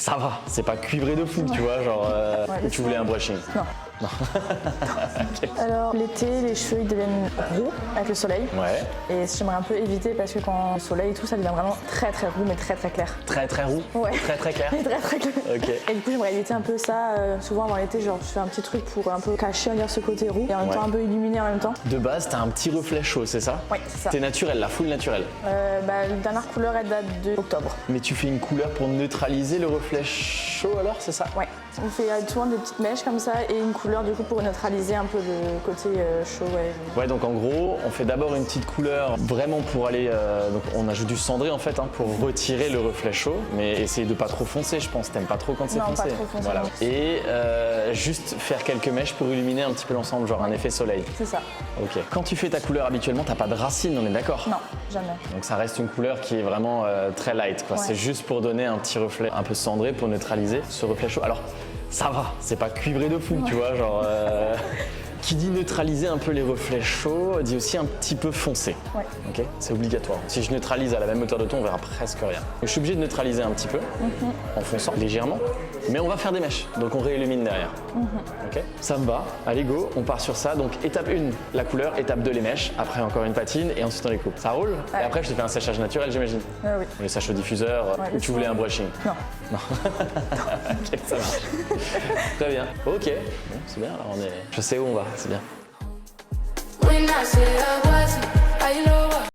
Ça va, c'est pas cuivré de fou, tu vois, genre Ouais, tu voulais un brushing. Non. Alors l'été, les cheveux ils deviennent roux avec le soleil. Ouais. Et j'aimerais un peu éviter parce que quand le soleil et tout, ça devient vraiment très très roux mais très très clair. Très très roux. Ouais. Très très clair. Très très clair. Ok. Et du coup j'aimerais éviter un peu ça. Souvent avant l'été, genre je fais un petit truc pour un peu cacher, on va dire, ce côté roux et en même temps un peu illuminer en même temps. De base, t'as un petit reflet chaud, c'est ça? Oui, c'est ça. T'es naturel, la full naturelle. La dernière couleur elle date de octobre. Mais tu fais une couleur pour neutraliser le reflet chaud alors, c'est ça? Ouais. On fait souvent des petites mèches comme ça et une couleur du coup pour neutraliser un peu le côté chaud. Ouais. Ouais, donc en gros, on fait d'abord une petite couleur vraiment pour aller. Donc on ajoute du cendré en fait pour retirer le reflet chaud, mais essayer de pas trop foncer, je pense. T'aimes pas trop quand c'est Non, foncé. pas trop foncé, Voilà. non. Et juste faire quelques mèches pour illuminer un petit peu l'ensemble, genre un effet soleil. C'est ça. Ok. Quand tu fais ta couleur habituellement, t'as pas de racines, on est d'accord? Non, jamais. Donc ça reste une couleur qui est vraiment très light, quoi. Ouais. C'est juste pour donner un petit reflet un peu cendré pour neutraliser ce reflet chaud. Alors ça va, c'est pas cuivré de fou, tu vois, genre. Qui dit neutraliser un peu les reflets chauds, dit aussi un petit peu foncé. Ouais. Ok, c'est obligatoire. Si je neutralise à la même hauteur de ton, on verra presque rien. Donc, je suis obligé de neutraliser un petit peu en fonçant légèrement, mais on va faire des mèches, donc on réillumine derrière. Ok, ça me va. Allez go, on part sur ça. Donc étape 1, la couleur, étape 2, les mèches. Après encore une patine et ensuite on les coupe. Ça roule. Ouais. Et après je te fais un séchage naturel, j'imagine. Oui. On les sèche au diffuseur Ouais, ou tu voulais un brushing. Non. Ok, ça marche. Très bien. Ok, bon, c'est bien. Alors je sais où on va, c'est bien. When I said I wasn't, I know